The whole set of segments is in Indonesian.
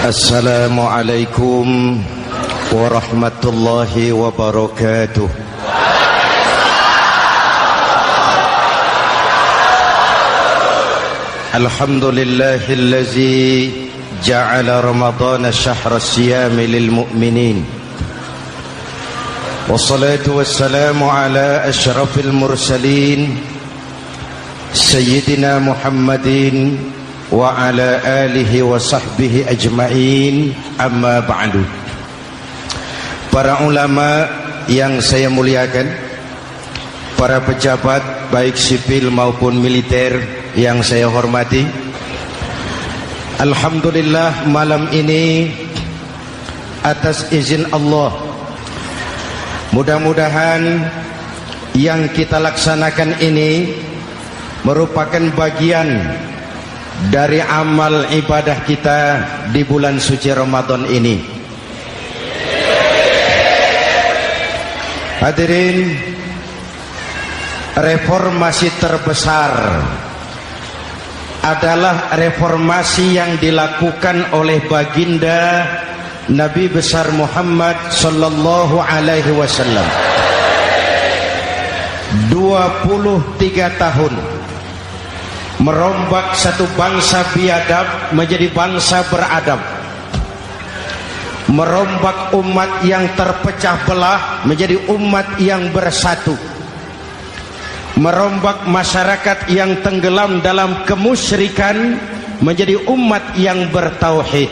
Assalamualaikum warahmatullahi wabarakatuh. Alhamdulillahillazi ja'ala Ramadhana syahra siyami lil mu'minin. Wassalatu wassalamu ala asyrafil mursalin Sayyidina Muhammadin wa ala alihi wa sahbihi ajma'in, amma ba'du. Para ulama yang saya muliakan, para pejabat baik sipil maupun militer yang saya hormati, alhamdulillah malam ini atas izin Allah, mudah-mudahan yang kita laksanakan ini merupakan bagian dari amal ibadah kita di bulan suci Ramadan ini. Hadirin, reformasi terbesar adalah reformasi yang dilakukan oleh baginda Nabi besar Muhammad sallallahu alaihi wasallam. 23 tahun merombak satu bangsa biadab menjadi bangsa beradab, merombak umat yang terpecah belah menjadi umat yang bersatu, merombak masyarakat yang tenggelam dalam kemusyrikan menjadi umat yang bertauhid.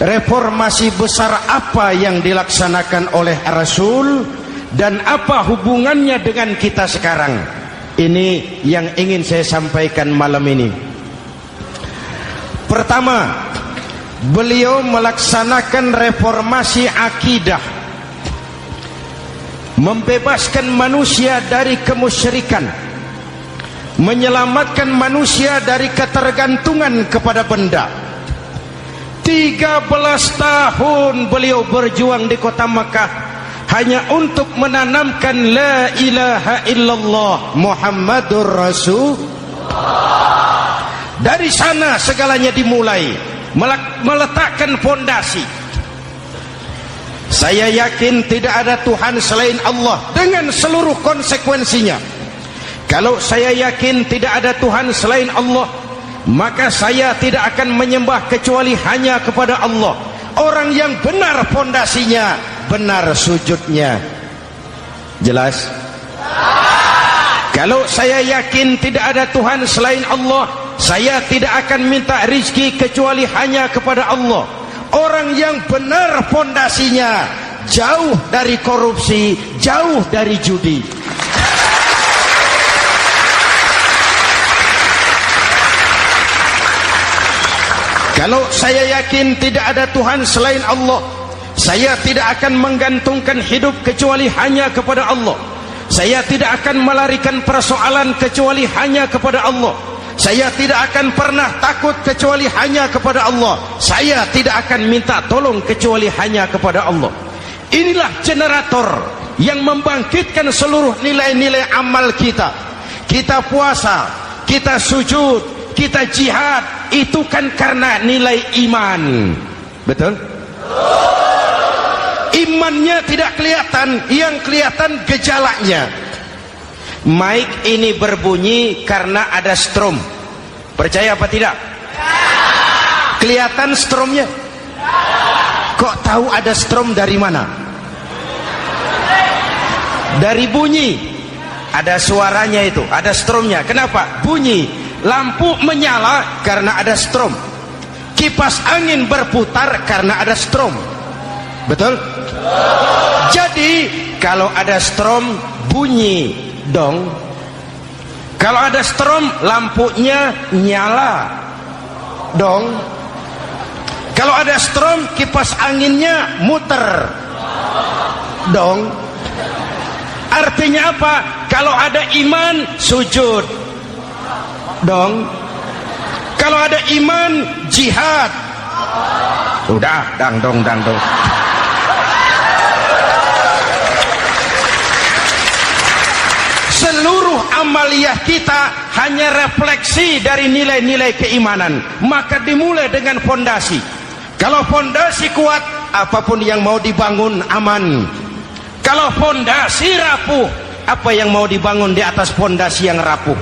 Reformasi besar apa yang dilaksanakan oleh Rasul dan apa hubungannya dengan kita sekarang? Ini yang ingin saya sampaikan malam ini. Pertama, beliau melaksanakan reformasi akidah, membebaskan manusia dari kemusyrikan, menyelamatkan manusia dari ketergantungan kepada benda. 13 tahun beliau berjuang di kota Makkah hanya untuk menanamkan la ilaha illallah Muhammadur Rasul. Dari sana segalanya dimulai, meletakkan fondasi. Saya yakin tidak ada Tuhan selain Allah dengan seluruh konsekuensinya. Kalau saya yakin tidak ada Tuhan selain Allah, maka saya tidak akan menyembah kecuali hanya kepada Allah. Orang yang benar fondasinya, benar sujudnya. Jelas? Kalau saya yakin tidak ada Tuhan selain Allah, saya tidak akan minta rizki kecuali hanya kepada Allah. Orang yang benar fondasinya, jauh dari korupsi, jauh dari judi. Kalau saya yakin tidak ada Tuhan selain Allah, saya tidak akan menggantungkan hidup kecuali hanya kepada Allah. Saya tidak akan melarikan persoalan kecuali hanya kepada Allah. Saya tidak akan pernah takut kecuali hanya kepada Allah. Saya tidak akan minta tolong kecuali hanya kepada Allah. Inilah generator yang membangkitkan seluruh nilai-nilai amal kita. Kita puasa, kita sujud, kita jihad, itu kan karena nilai iman. Betul? Imannya tidak kelihatan, yang kelihatan gejalanya. Mic ini berbunyi karena ada strom. Percaya apa tidak? Kelihatan stromnya? Kok tahu ada strom dari mana? Dari bunyi. Ada suaranya itu, ada stromnya. Kenapa? Bunyi. Lampu menyala karena ada strom. Kipas angin berputar karena ada strom. Betul? Jadi kalau ada strom bunyi dong. Kalau ada strom lampunya nyala dong. Kalau ada strom kipas anginnya muter dong. Artinya apa? Kalau ada iman sujud dong. Kalau ada iman jihad. Udah dangdong. Seluruh amaliyah kita hanya refleksi dari nilai-nilai keimanan, maka dimulai dengan fondasi. Kalau fondasi kuat, apapun yang mau dibangun aman. Kalau fondasi rapuh, apa yang mau dibangun di atas fondasi yang rapuh?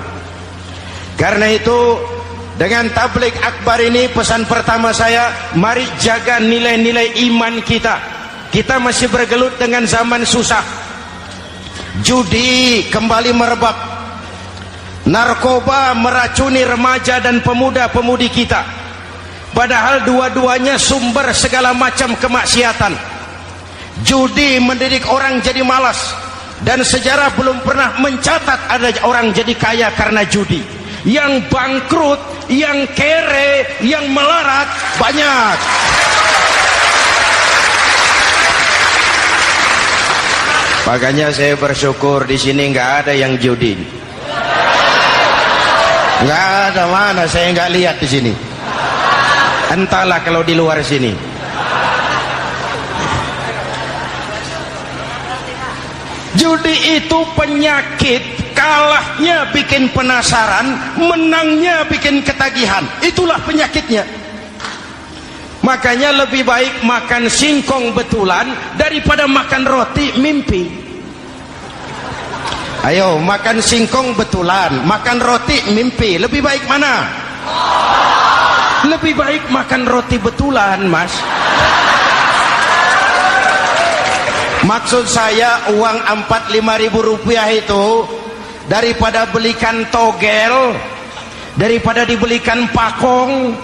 Karena itu, dengan tabligh akbar ini, pesan pertama saya, mari jaga nilai-nilai iman kita. Kita masih bergelut dengan zaman susah. Judi kembali merebak, narkoba meracuni remaja dan pemuda-pemudi kita, padahal dua-duanya sumber segala macam kemaksiatan. Judi mendidik orang jadi malas, dan sejarah belum pernah mencatat ada orang jadi kaya karena judi. Yang bangkrut, yang kere, yang melarat banyak. Makanya saya bersyukur di sini nggak ada yang judi. Nggak ada, mana saya nggak lihat di sini. Entahlah kalau di luar sini. Judi itu penyakit, kalahnya bikin penasaran, menangnya bikin ketagihan. Itulah penyakitnya. Makanya lebih baik makan singkong betulan daripada makan roti mimpi. Ayo, makan singkong betulan, makan roti mimpi, lebih baik mana? Lebih baik makan roti betulan, Mas. Maksud saya, uang 4-5 ribu rupiah itu daripada belikan togel, daripada dibelikan pakong,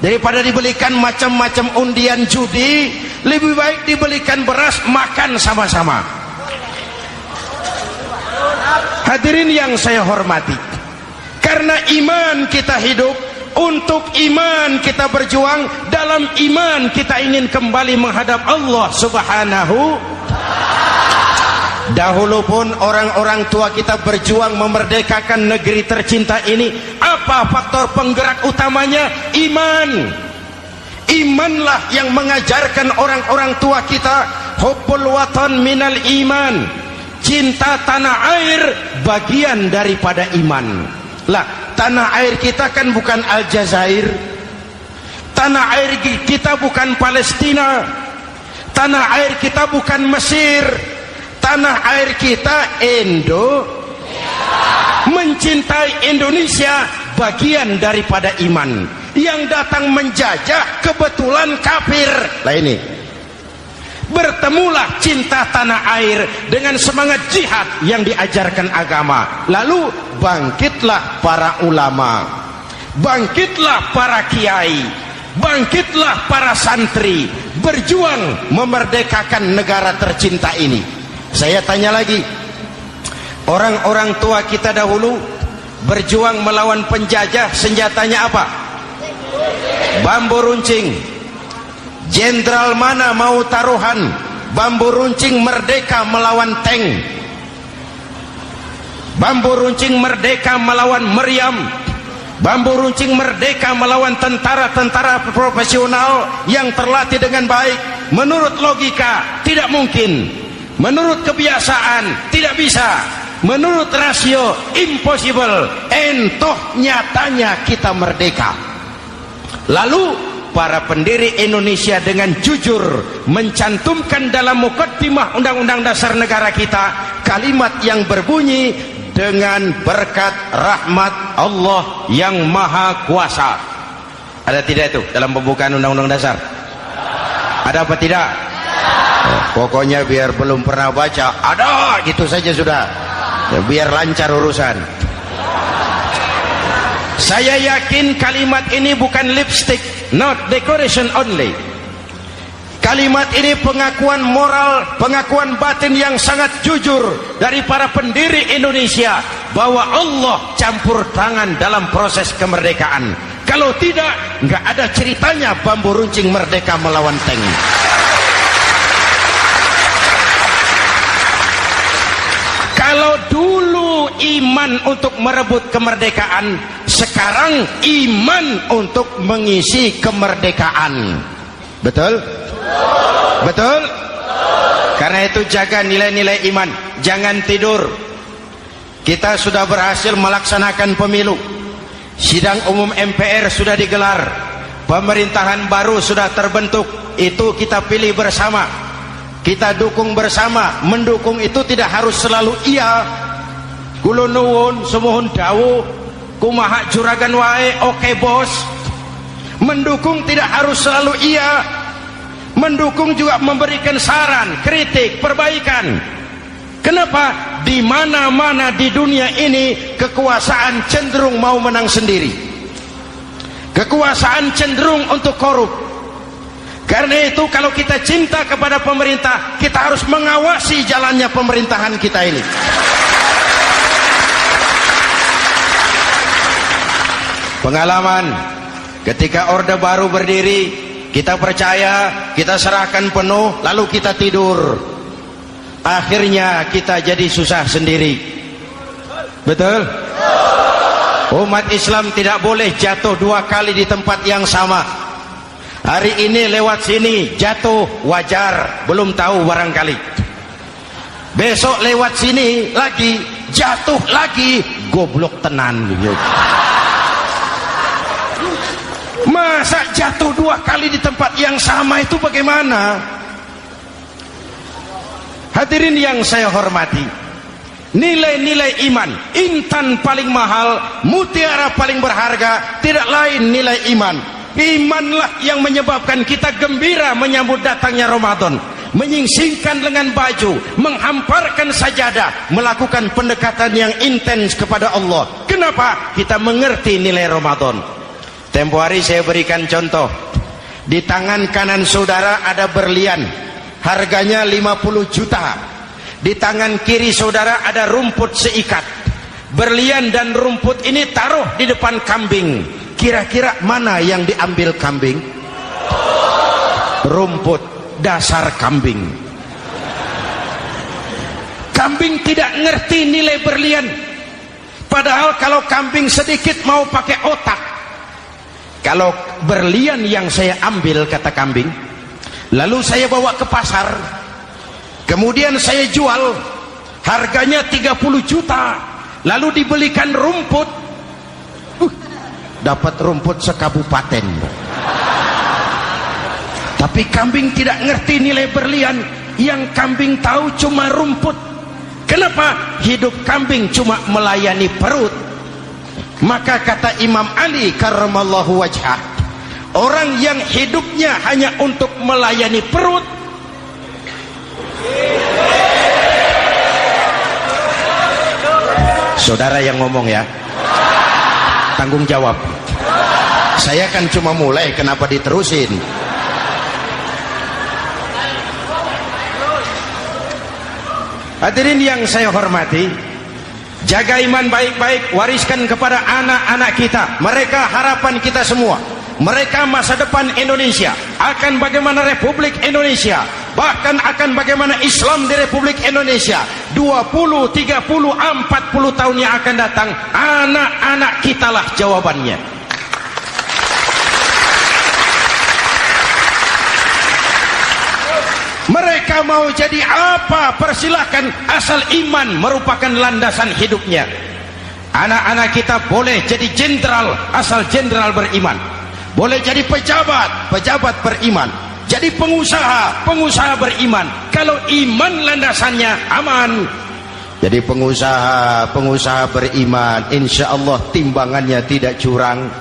daripada dibelikan macam-macam undian judi, lebih baik dibelikan beras, makan sama-sama. Hadirin yang saya hormati, karena iman kita hidup, untuk iman kita berjuang, dalam iman kita ingin kembali menghadap Allah Subhanahu. Dahulu pun orang-orang tua kita berjuang memerdekakan negeri tercinta ini. Apa faktor penggerak utamanya? Iman. Imanlah yang mengajarkan orang-orang tua kita, hubbul watan minal iman. Cinta tanah air bagian daripada iman. Lah, tanah air kita kan bukan Aljazair. Tanah air kita bukan Palestina. Tanah air kita bukan Mesir. Tanah air kita mencintai Indonesia bagian daripada iman. Yang datang menjajah kebetulan kafir. Lah ini, bertemulah cinta tanah air dengan semangat jihad yang diajarkan agama. Lalu bangkitlah para ulama, bangkitlah para kiai, bangkitlah para santri, berjuang memerdekakan negara tercinta ini. Saya tanya lagi, orang-orang tua kita dahulu berjuang melawan penjajah, senjatanya apa? Bambu runcing. Jenderal mana mau taruhan bambu runcing merdeka melawan tank? Bambu runcing merdeka melawan meriam. Bambu runcing merdeka melawan tentara-tentara profesional yang terlatih dengan baik. Menurut logika tidak mungkin, menurut kebiasaan tidak bisa, menurut rasio impossible. Entoh nyatanya kita merdeka. Lalu para pendiri Indonesia dengan jujur mencantumkan dalam mukaddimah Undang-Undang Dasar Negara kita kalimat yang berbunyi, dengan berkat rahmat Allah yang Maha Kuasa. Ada tidak itu dalam pembukaan Undang-Undang Dasar? Ada apa tidak? Pokoknya biar belum pernah baca, ada gitu saja sudah, ya, biar lancar urusan. Saya yakin kalimat ini bukan lipstick, not decoration only. Kalimat ini pengakuan moral, pengakuan batin yang sangat jujur dari para pendiri Indonesia bahwa Allah campur tangan dalam proses kemerdekaan. Kalau tidak, nggak ada ceritanya bambu runcing merdeka melawan tank. Kalau dulu iman untuk merebut kemerdekaan, sekarang iman untuk mengisi kemerdekaan. Betul? Betul? Karena itu jaga nilai-nilai iman, jangan tidur. kita sudah berhasil melaksanakan pemilu, sidang umum MPR sudah digelar, pemerintahan baru sudah terbentuk. Itu kita pilih bersama, kita dukung bersama. Mendukung itu tidak harus selalu iya, kula nuwun semohon dawuh kumaha juragan wae oke bos. Mendukung tidak harus selalu iya, mendukung juga memberikan saran, kritik, perbaikan. Kenapa? Di mana-mana di dunia ini kekuasaan cenderung mau menang sendiri, kekuasaan cenderung untuk korup. Karena itu kalau kita cinta kepada pemerintah, kita harus mengawasi jalannya pemerintahan kita ini. Pengalaman ketika Orde Baru berdiri, kita percaya, kita serahkan penuh, lalu kita tidur. Akhirnya kita jadi susah sendiri. Betul? Umat Islam tidak boleh jatuh dua kali di tempat yang sama. Hari ini lewat sini jatuh wajar, belum tahu barangkali. Besok lewat sini lagi jatuh lagi, goblok tenan. Masa jatuh dua kali di tempat yang sama itu bagaimana? Hadirin yang saya hormati, nilai-nilai iman, intan paling mahal, mutiara paling berharga, tidak lain nilai iman. Imanlah yang menyebabkan kita gembira menyambut datangnya Ramadan, menyingsingkan lengan baju, menghamparkan sajadah, melakukan pendekatan yang intens kepada Allah. Kenapa? Kita mengerti nilai Ramadan. Tempo hari saya berikan contoh. Di tangan kanan saudara ada berlian, harganya 50 juta. Di tangan kiri saudara ada rumput seikat. Berlian dan rumput ini taruh di depan kambing. Kira-kira mana yang diambil kambing? Rumput, dasar kambing. Kambing tidak ngerti nilai berlian. Padahal kalau kambing sedikit mau pakai otak. Kalau berlian yang saya ambil, kata kambing, lalu saya bawa ke pasar, kemudian saya jual, harganya 30 juta, lalu dibelikan rumput, dapat rumput sekabupaten. Tapi kambing tidak ngerti nilai berlian. Yang kambing tahu cuma rumput. Kenapa? Hidup kambing cuma melayani perut. Maka kata Imam Ali karramallahu wajhah, orang yang hidupnya hanya untuk melayani perut, saudara yang ngomong ya, tanggung jawab. Saya kan cuma mulai, kenapa diterusin? Hadirin yang saya hormati, jaga iman baik-baik, wariskan kepada anak-anak kita. Mereka harapan kita semua. Mereka masa depan Indonesia. Akan bagaimana Republik Indonesia, bahkan akan bagaimana Islam di Republik Indonesia 20, 30, 40 tahun yang akan datang. Anak-anak kitalah jawabannya. Mereka mau jadi apa, persilahkan, asal iman merupakan landasan hidupnya. Anak-anak kita boleh jadi jenderal, asal jenderal beriman. Boleh jadi pejabat, pejabat beriman. Jadi pengusaha, pengusaha beriman. Kalau iman landasannya aman. Jadi pengusaha, pengusaha beriman, insya Allah timbangannya tidak curang,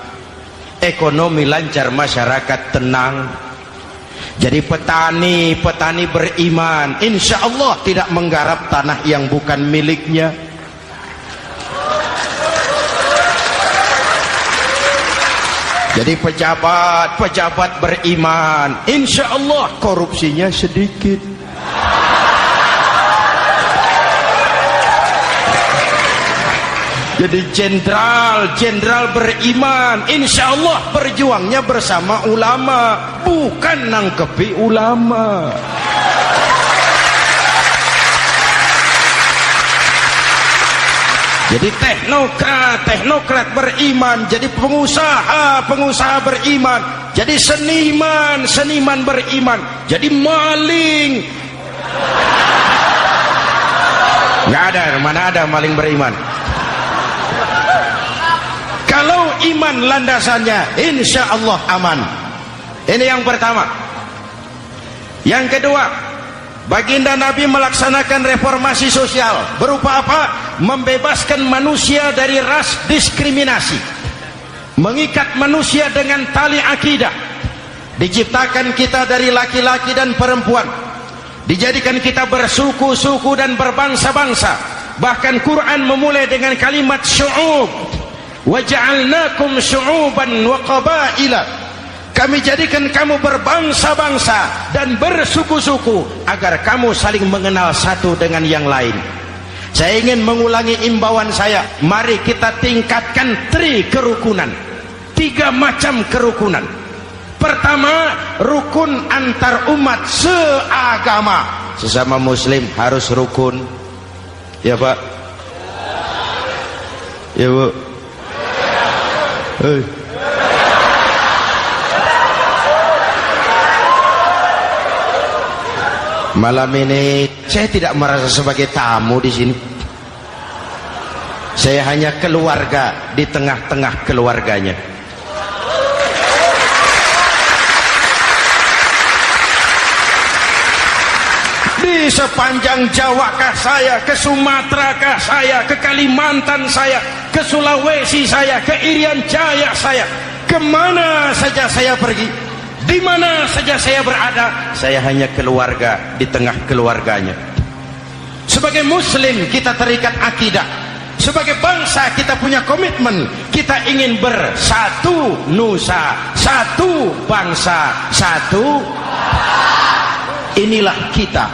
ekonomi lancar, masyarakat tenang. Jadi petani, petani beriman, insya Allah tidak menggarap tanah yang bukan miliknya. Jadi pejabat, pejabat beriman, insya Allah korupsinya sedikit. Jadi jenderal, jenderal beriman, insya Allah berjuangnya bersama ulama, bukan nangkepi ulama. Jadi teknokrat, teknokrat beriman. Jadi pengusaha, pengusaha beriman. Jadi seniman, seniman beriman. Jadi maling, Nggak ada, mana ada maling beriman. Kalau iman landasannya insya Allah aman. Ini yang pertama. Yang kedua, baginda Nabi melaksanakan reformasi sosial. Berupa apa? Membebaskan manusia dari ras diskriminasi, mengikat manusia dengan tali akidah. Diciptakan kita dari laki-laki dan perempuan, dijadikan kita bersuku-suku dan berbangsa-bangsa. Bahkan Quran memulai dengan kalimat syu'ub, wa ja'alnakum syu'uban wa qabaila. Kami jadikan kamu berbangsa-bangsa dan bersuku-suku agar kamu saling mengenal satu dengan yang lain. Saya ingin mengulangi imbauan saya, mari kita tingkatkan kerukunan. 3 macam kerukunan. Pertama, rukun antar umat seagama. Sesama muslim harus rukun. Ya Pak? Ya Bu? Malam ini saya tidak merasa sebagai tamu di sini. Saya hanya keluarga di tengah-tengah keluarganya. Di sepanjang Jawakah saya, ke Sumatera saya, ke Kalimantan saya, ke Sulawesi saya, ke Irian Jaya saya, kemana saja saya pergi, di mana saja saya berada, saya hanya keluarga di tengah keluarganya. Sebagai muslim kita terikat akidah. Sebagai bangsa kita punya komitmen. Kita ingin bersatu nusa, satu bangsa, satu. Inilah kita.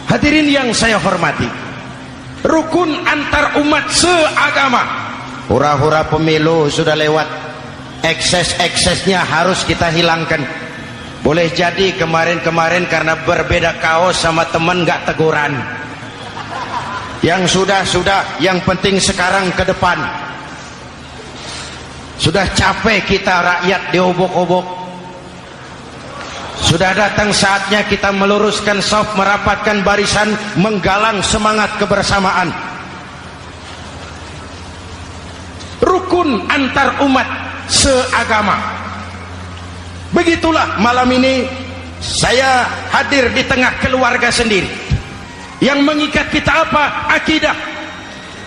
Hadirin yang saya hormati, rukun antar umat seagama. Hura-hura pemilu sudah lewat. Ekses-eksesnya harus kita hilangkan. Boleh jadi kemarin-kemarin karena berbeda kaos sama teman gak teguran. Yang sudah-sudah, yang penting sekarang ke depan. Sudah capek kita rakyat diobok-obok. Sudah datang saatnya kita meluruskan saf, merapatkan barisan, menggalang semangat kebersamaan. Rukun antar umat seagama. Begitulah malam ini saya hadir di tengah keluarga sendiri. Yang mengikat kita apa? Akidah.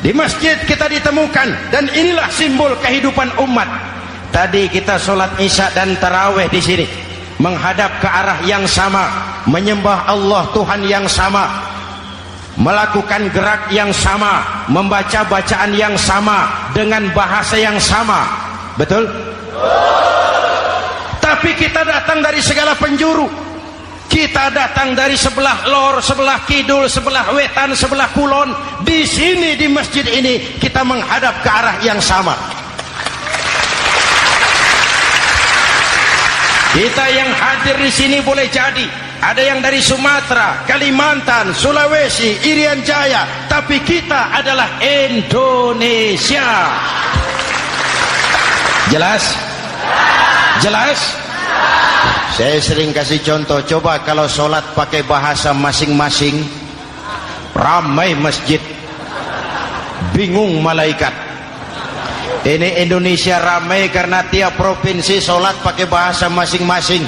Di masjid kita ditemukan, dan inilah simbol kehidupan umat. Tadi kita sholat isya dan tarawih di sini, menghadap ke arah yang sama, menyembah Allah Tuhan yang sama, melakukan gerak yang sama, membaca bacaan yang sama, dengan bahasa yang sama. Betul? Tapi kita datang dari segala penjuru. Kita datang dari sebelah lor, sebelah kidul, sebelah wetan, sebelah kulon. Di sini di masjid ini kita menghadap ke arah yang sama. Kita yang hadir di sini boleh jadi ada yang dari Sumatera, Kalimantan, Sulawesi, Irian Jaya, tapi kita adalah Indonesia. Jelas? Jelas? Saya sering kasih contoh, coba kalau sholat pakai bahasa masing-masing, ramai masjid, bingung malaikat. Ini Indonesia ramai karena tiap provinsi sholat pakai bahasa masing-masing.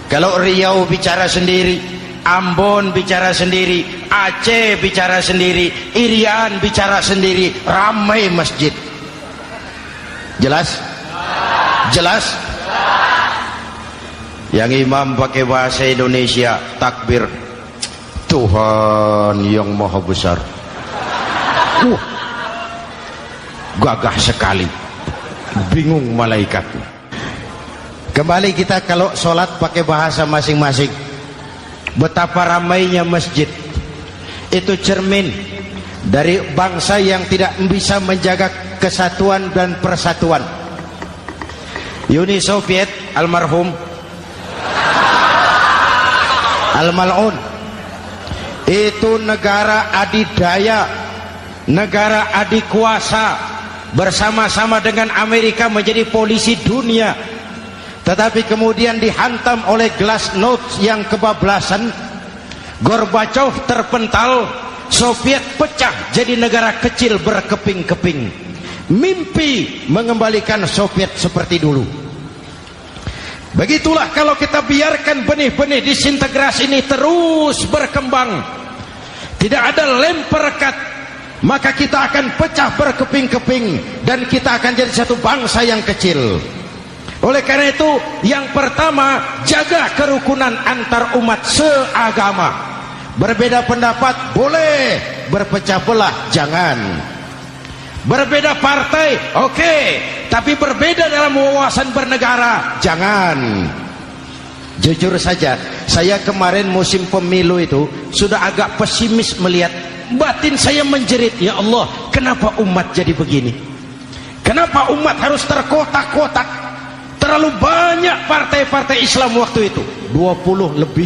Kalau Riau bicara sendiri, Ambon bicara sendiri, Aceh bicara sendiri, Irian bicara sendiri, ramai masjid. Jelas? Jelas? Yang imam pakai bahasa Indonesia, takbir, Tuhan yang maha besar. Gagah sekali, bingung malaikat. Kembali kita kalau sholat pakai bahasa masing-masing. Betapa ramainya masjid. Itu cermin dari bangsa yang tidak bisa menjaga kesatuan dan persatuan. Uni Soviet almarhum, al-mal'un, itu negara adidaya, negara adikuasa, bersama-sama dengan Amerika menjadi polisi dunia. Tetapi kemudian dihantam oleh glasnost yang kebablasan. Gorbachev terpental, Soviet pecah jadi negara kecil berkeping-keping. Mimpi mengembalikan Soviet seperti dulu. Begitulah kalau kita biarkan benih-benih disintegrasi ini terus berkembang, tidak ada lem perekat, maka kita akan pecah berkeping-keping dan kita akan jadi satu bangsa yang kecil. Oleh karena itu, yang pertama, jaga kerukunan antar umat seagama. Berbeda pendapat boleh, berpecah belah jangan. Berbeda partai oke, tapi berbeda dalam wawasan bernegara jangan. Jujur saja, saya kemarin musim pemilu itu sudah agak pesimis melihat. Batin saya menjerit, ya Allah, kenapa umat jadi begini? Kenapa umat harus terkotak-kotak? Terlalu banyak partai-partai Islam waktu itu, 20 lebih.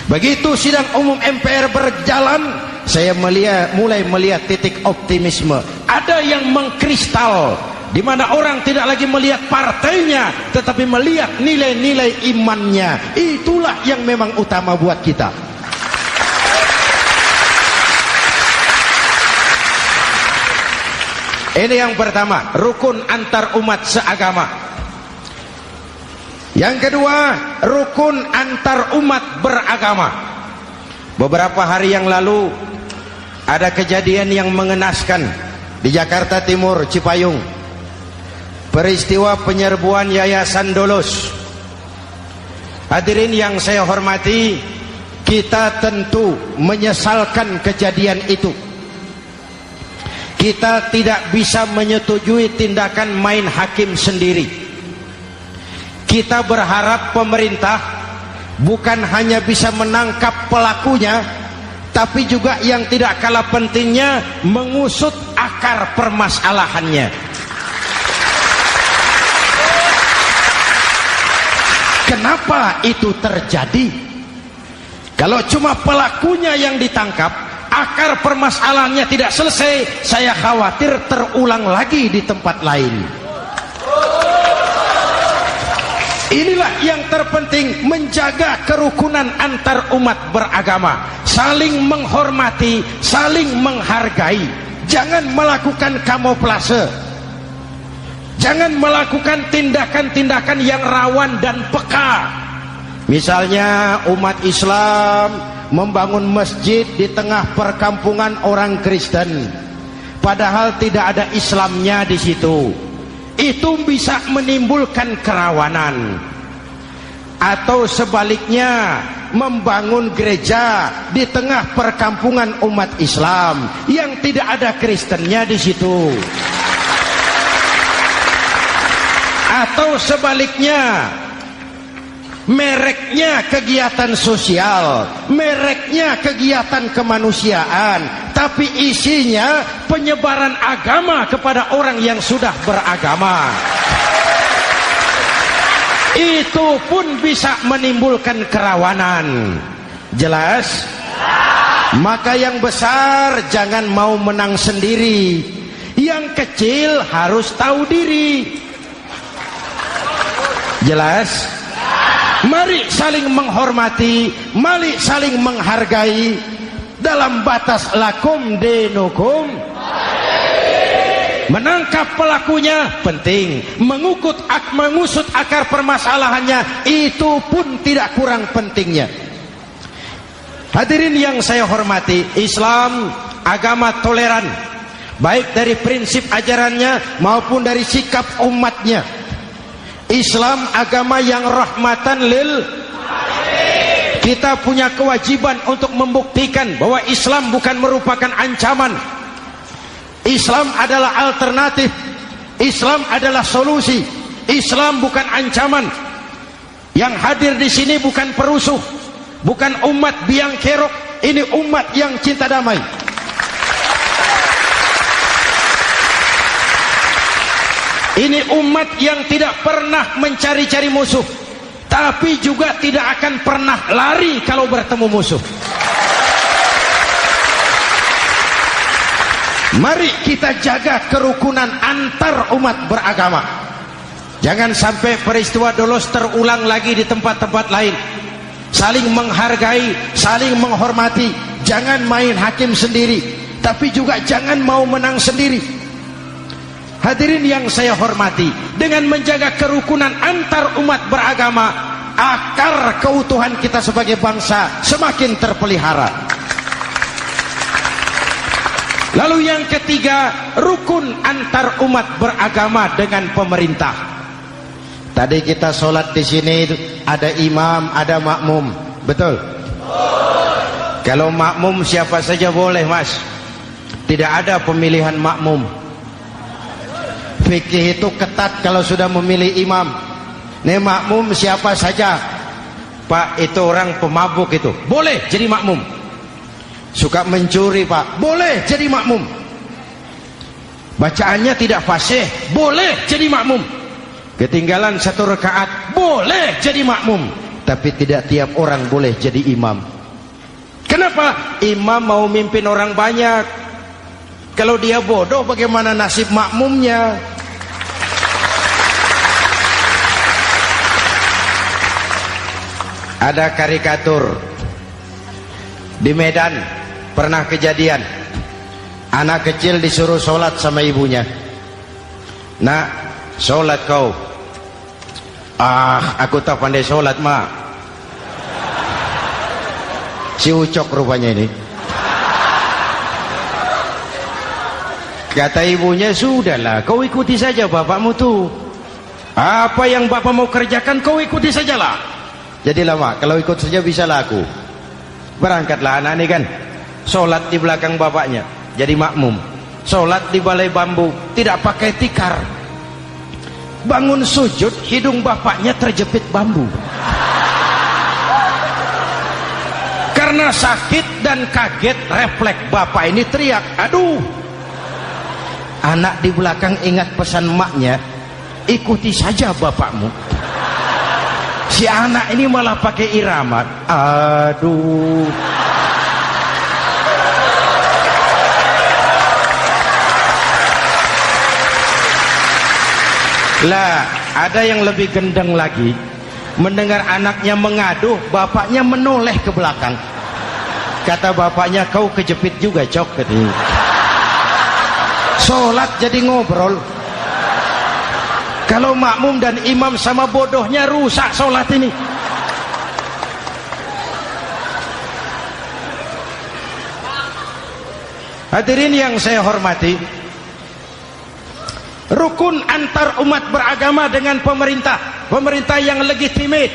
Begitu sidang umum MPR berjalan, saya mulai melihat titik optimisme. Ada yang mengkristal, di mana orang tidak lagi melihat partainya, tetapi melihat nilai-nilai imannya. Itulah yang memang utama buat kita. Ini yang pertama, rukun antar umat seagama. Yang kedua, rukun antar umat beragama. Beberapa hari yang lalu ada kejadian yang mengenaskan di Jakarta Timur, Cipayung. Peristiwa penyerbuan Yayasan Dolos. Hadirin yang saya hormati, kita tentu menyesalkan kejadian itu. Kita tidak bisa menyetujui tindakan main hakim sendiri. Kita berharap pemerintah bukan hanya bisa menangkap pelakunya, tapi juga yang tidak kalah pentingnya mengusut akar permasalahannya. Kenapa itu terjadi? Kalau cuma pelakunya yang ditangkap, akar permasalahannya tidak selesai, saya khawatir terulang lagi di tempat lain. Inilah yang terpenting, menjaga kerukunan antar umat beragama, saling menghormati, saling menghargai. Jangan melakukan kamuflase, jangan melakukan tindakan-tindakan yang rawan dan peka. Misalnya umat Islam membangun masjid di tengah perkampungan orang Kristen, padahal tidak ada Islamnya di situ. Itu bisa menimbulkan kerawanan. Atau sebaliknya, membangun gereja di tengah perkampungan umat Islam yang tidak ada Kristennya di situ. Atau sebaliknya, mereknya kegiatan sosial, mereknya kegiatan kemanusiaan, tapi isinya penyebaran agama kepada orang yang sudah beragama. Itu pun bisa menimbulkan kerawanan. Jelas? Maka yang besar jangan mau menang sendiri, yang kecil harus tahu diri. Jelas? Mari saling menghormati, mari saling menghargai dalam batas lakum dinukum. Menangkap pelakunya penting, mengusut akar permasalahannya itu pun tidak kurang pentingnya. Hadirin yang saya hormati, Islam agama toleran, baik dari prinsip ajarannya maupun dari sikap umatnya. Islam agama yang rahmatan lil alamin. Kita punya kewajiban untuk membuktikan bahwa Islam bukan merupakan ancaman. Islam adalah alternatif. Islam adalah solusi. Islam bukan ancaman. Yang hadir di sini bukan perusuh, bukan umat biang kerok. Ini umat yang cinta damai. Ini umat yang tidak pernah mencari-cari musuh, tapi juga tidak akan pernah lari kalau bertemu musuh. Mari kita jaga kerukunan antar umat beragama. Jangan sampai peristiwa Dolos terulang lagi di tempat-tempat lain. Saling menghargai, saling menghormati. jangan main hakim sendiri, tapi juga jangan mau menang sendiri. Hadirin yang saya hormati, dengan menjaga kerukunan antar umat beragama, akar keutuhan kita sebagai bangsa semakin terpelihara. Lalu yang ketiga, rukun antar umat beragama dengan pemerintah. Tadi kita sholat di sini ada imam, ada makmum, betul? Kalau makmum siapa saja boleh, Mas. Tidak ada pemilihan makmum. Fikih itu ketat kalau sudah memilih imam. Nih makmum siapa saja. Pak, itu orang pemabuk itu, boleh jadi makmum. Suka mencuri, Pak, boleh jadi makmum. Bacaannya tidak fasih, boleh jadi makmum. Ketinggalan 1 rakaat, boleh jadi makmum. Tapi tidak tiap orang boleh jadi imam. Kenapa? Imam mau mimpin orang banyak. Kalau dia bodoh, bagaimana nasib makmumnya? Ada karikatur di Medan, pernah kejadian anak kecil disuruh sholat sama ibunya. Nak, sholat kau. Ah, aku tak pandai sholat, mak. Si ucok rupanya ini. Kata ibunya, sudahlah, kau ikuti saja bapakmu tuh. Apa yang bapak mau kerjakan, kau ikuti sajalah. Jadilah, mak, kalau ikut saja bisa laku. Berangkatlah anak ini kan, sholat di belakang bapaknya, jadi makmum. Sholat di balai bambu, tidak pakai tikar. Bangun sujud, hidung bapaknya terjepit bambu. Karena sakit dan kaget, refleks bapak ini teriak, aduh. Anak di belakang ingat pesan maknya, ikuti saja bapakmu. Si anak ini malah pakai irama, aduh. Lah, ada yang lebih gendeng lagi. Mendengar anaknya mengaduh, bapaknya menoleh ke belakang. Kata bapaknya, kau kejepit juga, cok, katanya. Sholat jadi ngobrol. Kalau makmum dan imam sama bodohnya, rusak sholat ini. Hadirin yang saya hormati, rukun antar umat beragama dengan pemerintah, pemerintah yang legitimate,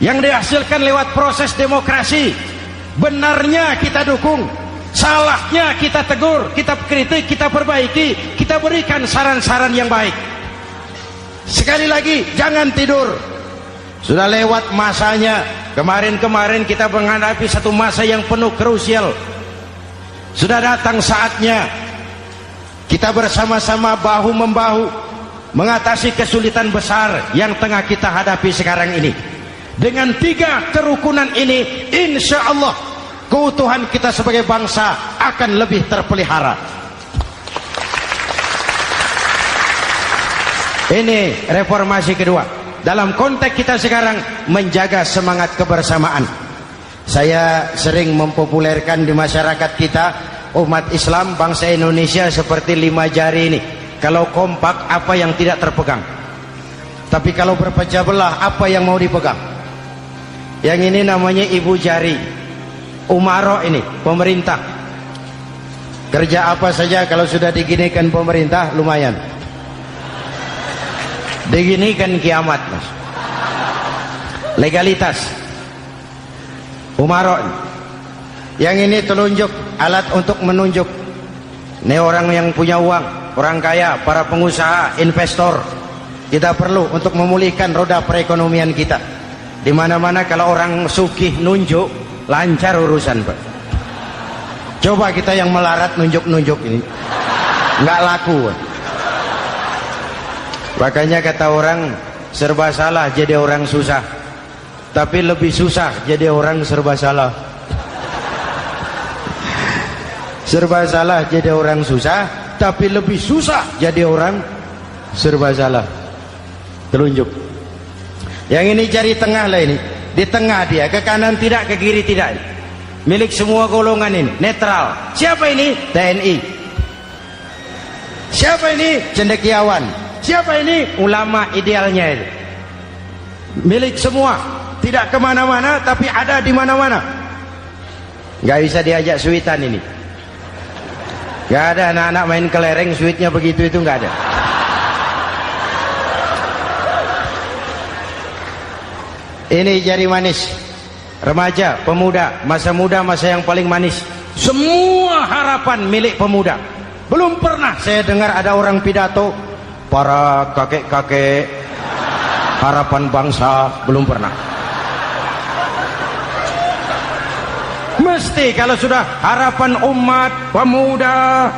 yang dihasilkan lewat proses demokrasi. Benarnya kita dukung, salahnya kita tegur, kita kritik, kita perbaiki, kita berikan saran-saran yang baik. Sekali lagi, jangan tidur. Sudah lewat masanya. Kemarin-kemarin kita menghadapi satu masa yang penuh krusial. Sudah datang saatnya kita bersama-sama bahu-membahu mengatasi kesulitan besar yang tengah kita hadapi sekarang ini. Dengan 3 kerukunan ini, insya Allah keutuhan kita sebagai bangsa akan lebih terpelihara. Ini reformasi kedua. Dalam konteks kita sekarang, menjaga semangat kebersamaan. Saya sering mempopulerkan di masyarakat kita, umat Islam, bangsa Indonesia seperti 5 jari ini. Kalau kompak, apa yang tidak terpegang? Tapi kalau berpecah belah, apa yang mau dipegang? Yang ini namanya ibu jari. Umaro ini, pemerintah. Kerja apa saja kalau sudah diginikan pemerintah, lumayan. Diginikan kiamat, Mas. Legalitas. Umaro. Yang ini telunjuk, alat untuk menunjuk. Ini orang yang punya uang, orang kaya, para pengusaha, investor. Kita perlu untuk memulihkan roda perekonomian kita. Di mana-mana kalau orang sugih nunjuk, lancar urusan, Pak. Coba kita yang melarat nunjuk-nunjuk ini, nggak laku, Pak. Makanya kata orang, serba salah jadi orang susah, tapi lebih susah jadi orang serba salah. Serba salah jadi orang susah, tapi lebih susah jadi orang serba salah. Telunjuk. Yang ini jari tengah lah ini. Di tengah dia, ke kanan tidak, ke kiri tidak. milik semua golongan ini, netral. Siapa ini? TNI. Siapa ini? Cendekiawan. Siapa ini? Ulama idealnya itu. Milik semua, tidak kemana-mana tapi ada di mana-mana. Gak bisa diajak suitan ini. Gak ada anak-anak main kelereng suitnya begitu, itu gak ada. Ini jari manis remaja, pemuda, masa muda, masa yang paling manis. Semua harapan milik pemuda. Belum pernah saya dengar ada orang pidato para kakek-kakek harapan bangsa, belum pernah. Mesti kalau sudah harapan umat, pemuda,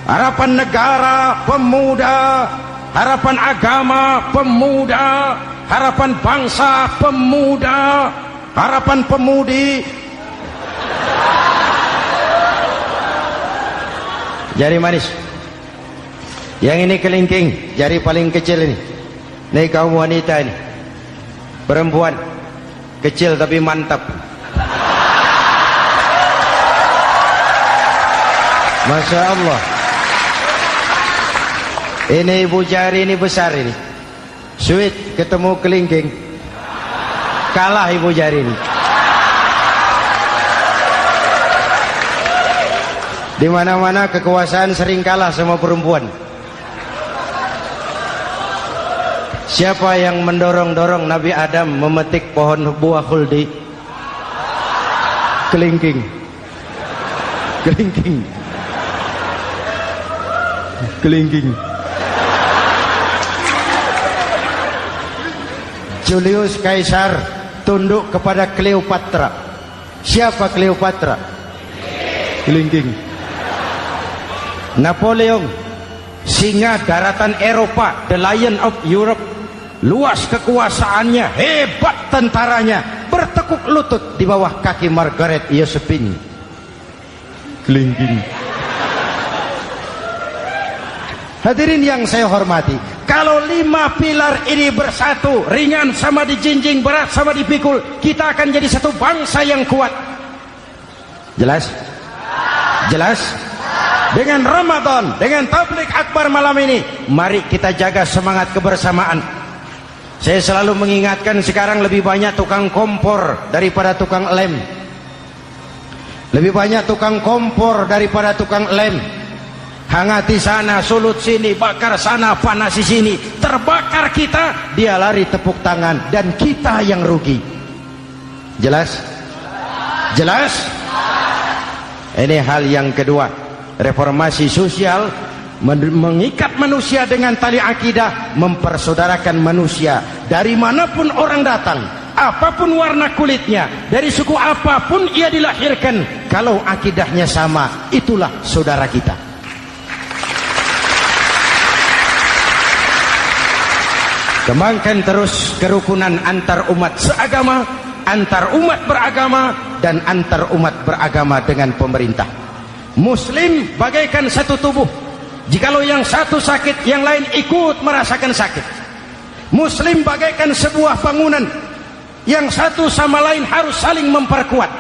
harapan negara, pemuda, harapan agama, pemuda, harapan bangsa, pemuda, harapan pemudi. Jari manis. Yang ini kelingking, jari paling kecil ini. Ini kaum wanita ini. Perempuan kecil tapi mantap. Masya Allah. Ini ibu jari ini besar ini. Sweet ketemu kelingking, kalah ibu jari ini. Di mana-mana kekuasaan sering kalah sama perempuan. Siapa yang mendorong-dorong Nabi Adam memetik pohon buah khuldi? Kelingking. Kelingking. Kelingking. Julius Caesar tunduk kepada Cleopatra. Siapa Cleopatra? Kelingking. Napoleon, singa daratan Eropa, the Lion of Europe, luas kekuasaannya, hebat tentaranya, bertekuk lutut di bawah kaki Margaret Josephine. Kelingking. Hadirin yang saya hormati, kalau 5 pilar ini bersatu, ringan sama dijinjing, berat sama dipikul, kita akan jadi satu bangsa yang kuat. Jelas? Jelas? Dengan Ramadan, dengan tabligh akbar malam ini, mari kita jaga semangat kebersamaan. Saya selalu mengingatkan sekarang lebih banyak tukang kompor daripada tukang lem. Lebih banyak tukang kompor daripada tukang lem. Hangati sana, sulut sini, bakar sana, panasi sini. Terbakar kita, dia lari tepuk tangan, dan kita yang rugi. Jelas? Jelas? Ini hal yang kedua. Reformasi sosial mengikat manusia dengan tali akidah, mempersaudarakan manusia dari manapun orang datang, apapun warna kulitnya, dari suku apapun ia dilahirkan, kalau akidahnya sama, itulah saudara kita. Kembangkan terus kerukunan antar umat seagama, antar umat beragama, dan antar umat beragama dengan pemerintah. Muslim bagaikan satu tubuh. Jikalau yang satu sakit, yang lain ikut merasakan sakit. Muslim bagaikan sebuah bangunan, yang satu sama lain harus saling memperkuat.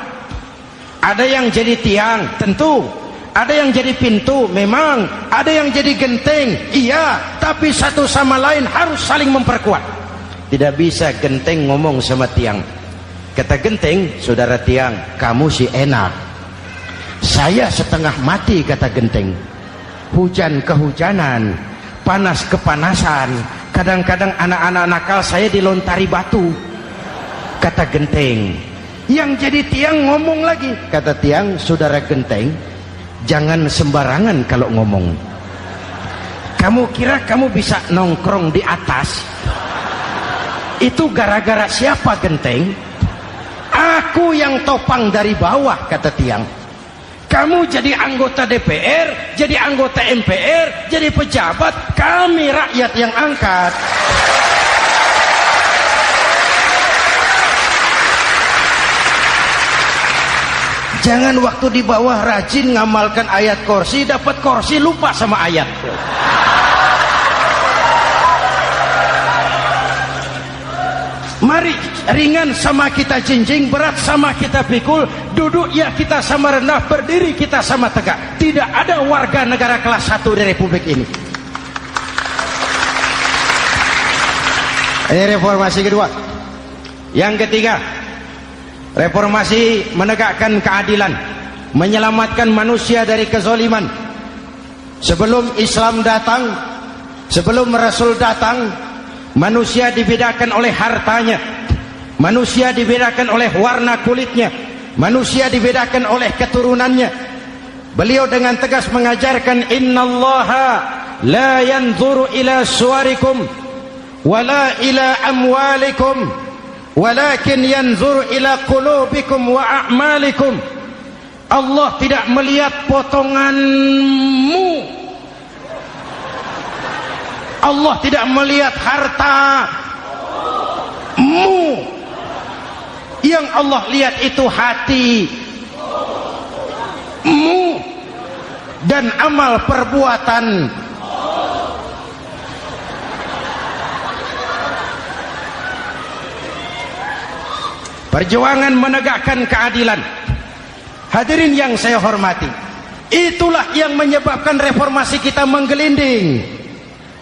Ada yang jadi tiang, tentu. Ada yang jadi pintu, memang. Ada yang jadi genteng, iya. Tapi satu sama lain harus saling memperkuat. Tidak bisa genteng ngomong sama tiang. Kata genteng, saudara tiang, kamu sih enak, saya setengah mati. Kata genteng, hujan kehujanan, panas kepanasan, kadang-kadang anak-anak nakal saya dilontari batu. Kata genteng. Yang jadi tiang ngomong lagi. Kata tiang, saudara genteng, jangan sembarangan kalau ngomong. Kamu kira kamu bisa nongkrong di atas? Itu gara-gara siapa genteng? Aku yang topang dari bawah. Kata tiang. Kamu jadi anggota DPR, jadi anggota MPR, jadi pejabat, kami rakyat yang angkat. Jangan waktu di bawah rajin ngamalkan ayat kursi, dapat kursi lupa sama ayat. Mari ringan sama kita jinjing, berat sama kita pikul, duduk ya kita sama rendah, berdiri kita sama tegak. Tidak ada warga negara kelas 1 di Republik ini. Ini reformasi kedua. Yang ketiga, reformasi menegakkan keadilan, menyelamatkan manusia dari kezaliman. Sebelum Islam datang, sebelum Rasul datang, manusia dibedakan oleh hartanya, manusia dibedakan oleh warna kulitnya, manusia dibedakan oleh keturunannya. Beliau dengan tegas mengajarkan, innallaha la yanzuru ila suwarikum wala ila amwalikum walakin yanzuru ila qulubikum wa a'malikum. Allah tidak melihat potonganmu, Allah tidak melihat hartamu. Yang Allah lihat itu hatimu dan amal perbuatan. Perjuangan menegakkan keadilan. Hadirin yang saya hormati, itulah yang menyebabkan reformasi kita menggelinding,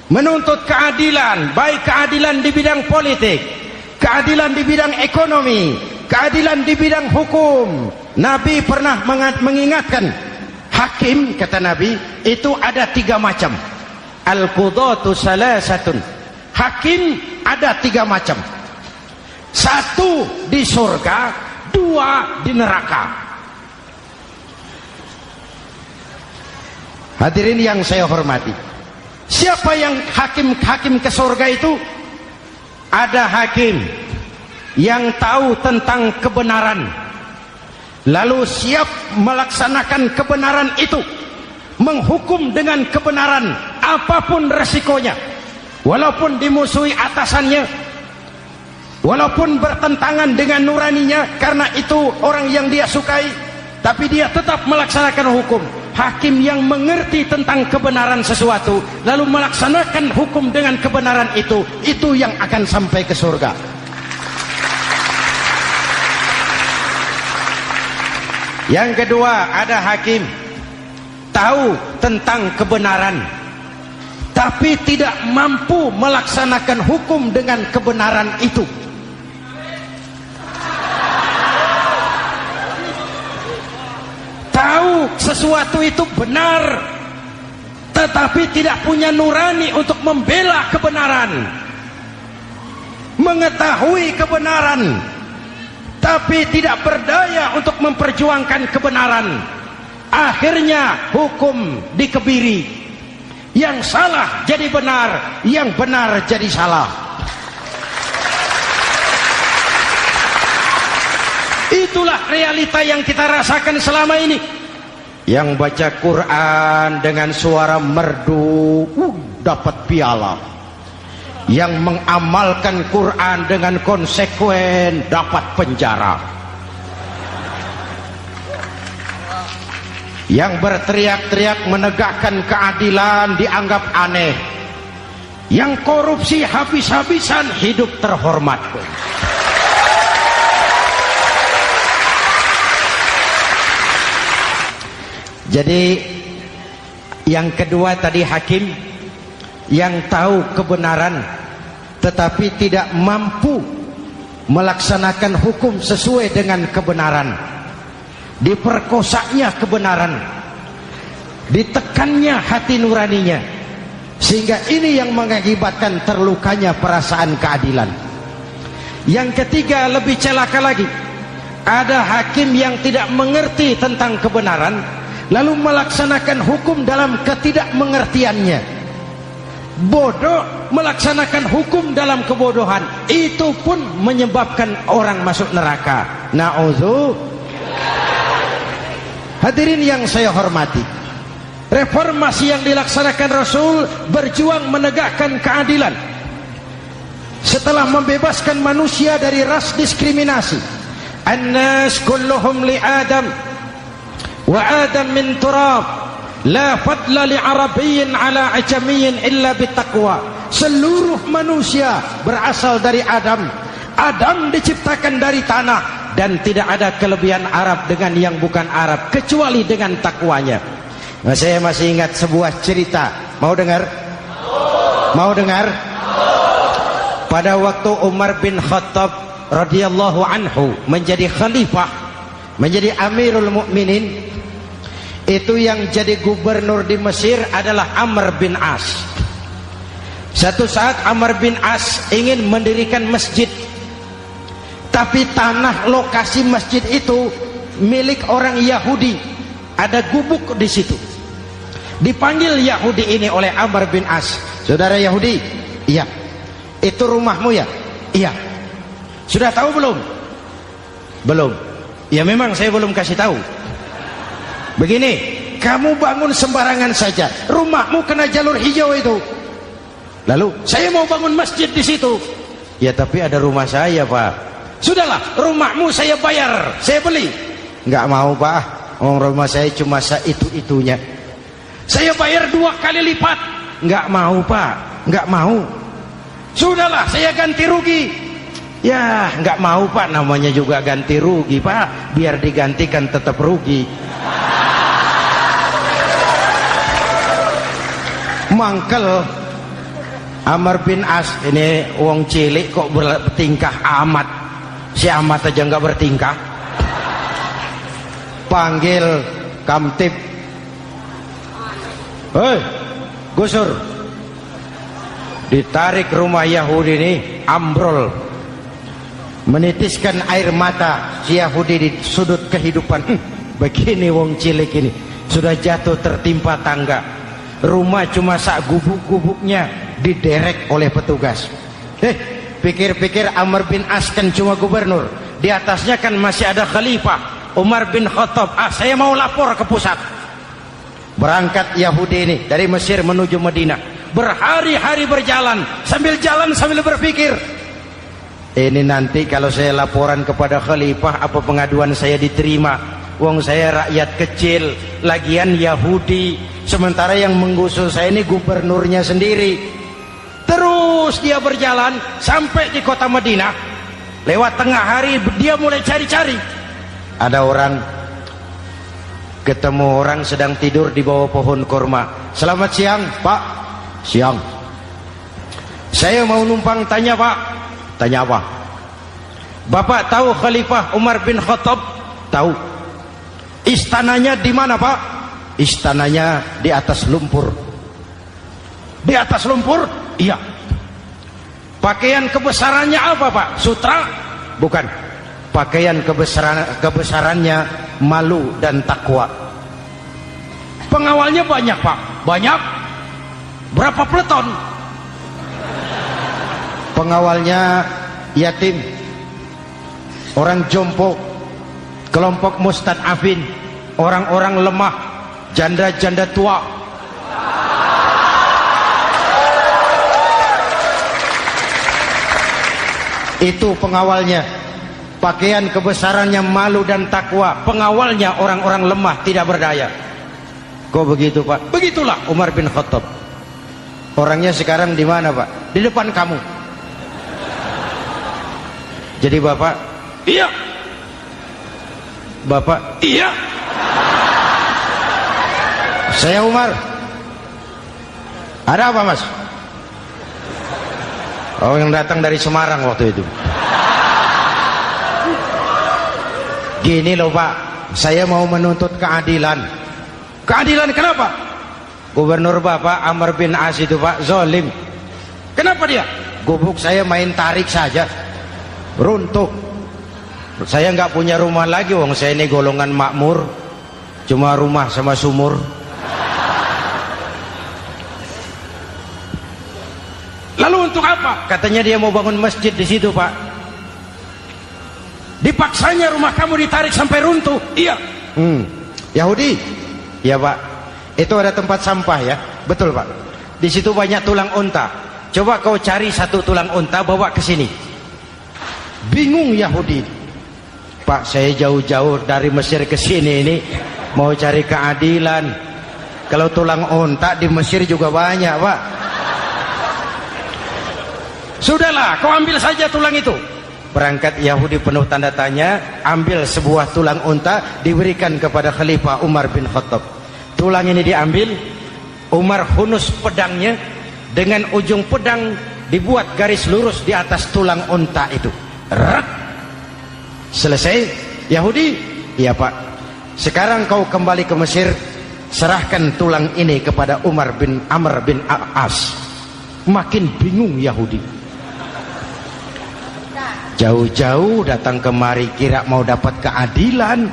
menuntut keadilan, baik keadilan di bidang politik, keadilan di bidang ekonomi, keadilan di bidang hukum. Nabi pernah mengingatkan, hakim, kata Nabi, itu ada 3 macam. Al-qudatu salasatun. Hakim ada 3 macam. 1 di surga, 2 di neraka. Hadirin yang saya hormati, siapa yang hakim ke surga itu? Ada hakim yang tahu tentang kebenaran, lalu siap melaksanakan kebenaran itu, menghukum dengan kebenaran apapun resikonya, walaupun dimusuhi atasannya, walaupun bertentangan dengan nuraninya, karena itu orang yang dia sukai, tapi dia tetap melaksanakan hukum. Hakim yang mengerti tentang kebenaran sesuatu lalu melaksanakan hukum dengan kebenaran itu yang akan sampai ke surga. Yang kedua, ada hakim tahu tentang kebenaran tapi tidak mampu melaksanakan hukum dengan kebenaran itu. Tahu sesuatu itu benar tetapi tidak punya nurani untuk membela kebenaran, mengetahui kebenaran tapi tidak berdaya untuk memperjuangkan kebenaran. Akhirnya hukum dikebiri, yang salah jadi benar, yang benar jadi salah. Itulah realita yang kita rasakan selama ini. Yang baca Quran dengan suara merdu dapat piala. Yang mengamalkan Quran dengan konsekuen dapat penjara. Yang berteriak-teriak menegakkan keadilan dianggap aneh. Yang korupsi habis-habisan hidup terhormat. Jadi yang kedua tadi hakim yang tahu kebenaran tetapi tidak mampu melaksanakan hukum sesuai dengan kebenaran. Diperkosanya kebenaran, ditekannya hati nuraninya, sehingga ini yang mengakibatkan terlukanya perasaan keadilan. Yang ketiga lebih celaka lagi, ada hakim yang tidak mengerti tentang kebenaran lalu melaksanakan hukum dalam ketidakmengertiannya. Bodoh melaksanakan hukum dalam kebodohan, itu pun menyebabkan orang masuk neraka. Na'udzubillah. Hadirin yang saya hormati, reformasi yang dilaksanakan Rasul berjuang menegakkan keadilan setelah membebaskan manusia dari ras diskriminasi. An-nas kulluhum li Adam wa Adam min turab, la fadla li arabiyyin ala ajamiyyin illa bittaqwa. Seluruh manusia berasal dari Adam, Adam diciptakan dari tanah, dan tidak ada kelebihan Arab dengan yang bukan Arab kecuali dengan takwanya. Nah, saya masih ingat sebuah cerita. Mau dengar? Mau dengar? Pada waktu Umar bin Khattab radhiyallahu anhu menjadi khalifah, menjadi Amirul Mukminin, itu yang jadi gubernur di Mesir adalah Amr bin As. Satu saat Amr bin As ingin mendirikan masjid, tapi tanah lokasi masjid itu milik orang Yahudi. Ada gubuk di situ. Dipanggil Yahudi ini oleh Amr bin As. Saudara Yahudi, iya. Itu rumahmu ya? Iya. Sudah tahu belum? Belum. Ya memang saya belum kasih tahu. Begini, kamu bangun sembarangan saja, rumahmu kena jalur hijau itu. Lalu saya mau bangun masjid di situ. Ya tapi ada rumah saya, Pak. Sudahlah, rumahmu saya bayar, saya beli. Enggak mau, Pak. Rumah saya cuma itu-itunya. Saya bayar 2 kali lipat. Enggak mau, Pak. Enggak mau. Sudahlah, saya ganti rugi. Ya, enggak mau, Pak. Namanya juga ganti rugi, Pak. Biar digantikan tetap rugi. Mangkel Amr bin As ini wong cilik kok bertingkah amat. Si amat aja nggak bertingkah. Panggil kamtib. Hei, gusur. Ditarik rumah Yahudi ini, ambrol. Menitiskan air mata si Yahudi di sudut kehidupan. Begini wong cilik ini sudah jatuh tertimpa tangga. Rumah cuma sak gubuk-gubuknya diderek oleh petugas. Pikir-pikir Amr bin As kan cuma gubernur, di atasnya kan masih ada khalifah Umar bin Khattab. Saya mau lapor ke pusat. Berangkat Yahudi ini dari Mesir menuju Madinah. Berhari-hari berjalan sambil berpikir, ini nanti kalau saya laporan kepada khalifah, apa pengaduan saya diterima? Wong saya rakyat kecil, lagian Yahudi, sementara yang menggusur saya ini gubernurnya sendiri. Terus dia berjalan sampai di kota Madinah. Lewat tengah hari dia mulai cari-cari. Ada orang, ketemu orang sedang tidur di bawah pohon kurma. Selamat siang, Pak. Siang. Saya mau numpang tanya, Pak. Tanya apa? Bapak tahu Khalifah Umar bin Khattab? Tahu. Istananya di mana, Pak? Istananya di atas lumpur. Di atas lumpur? Iya. Pakaian kebesarannya apa, Pak? Sutra? Bukan. Pakaian kebesarannya malu dan takwa. Pengawalnya banyak, Pak. Banyak. Berapa peleton? Pengawalnya yatim, orang jompo, kelompok mustad'afin, orang-orang lemah, janda-janda tua. Itu pengawalnya. Pakaian kebesarannya malu dan takwa. Pengawalnya orang-orang lemah tidak berdaya. Kok begitu, Pak? Begitulah Umar bin Khattab. Orangnya sekarang di mana, Pak? Di depan kamu. Jadi Bapak, iya. Bapak, iya. Saya Umar. Ada apa, Mas? Oh, yang datang dari Semarang waktu itu. Gini loh, Pak, saya mau menuntut keadilan. Keadilan kenapa? Gubernur Bapak Amr bin As itu, Pak, zalim. Kenapa dia? Gubuk saya main tarik saja, runtuh. Saya nggak punya rumah lagi, wong saya ini golongan makmur, cuma rumah sama sumur. Lalu untuk apa? Katanya dia mau bangun masjid di situ, Pak. Dipaksanya rumah kamu ditarik sampai runtuh. Iya. Yahudi? Ya, Pak. Itu ada tempat sampah ya. Betul, Pak. Di situ banyak tulang unta. Coba kau cari satu tulang unta bawa ke sini. Bingung Yahudi. Pak, saya jauh-jauh dari Mesir ke sini ini mau cari keadilan. Kalau tulang unta di Mesir juga banyak, Pak. Sudahlah, kau ambil saja tulang itu. Berangkat Yahudi penuh tanda tanya, ambil sebuah tulang unta, diberikan kepada Khalifah Umar bin Khattab. Tulang ini diambil, Umar hunus pedangnya, dengan ujung pedang dibuat garis lurus di atas tulang unta itu. Rak. Selesai. Yahudi, iya Pak, sekarang kau kembali ke Mesir, serahkan tulang ini kepada Umar bin Amr bin As. Makin bingung Yahudi, jauh-jauh datang kemari kira mau dapat keadilan,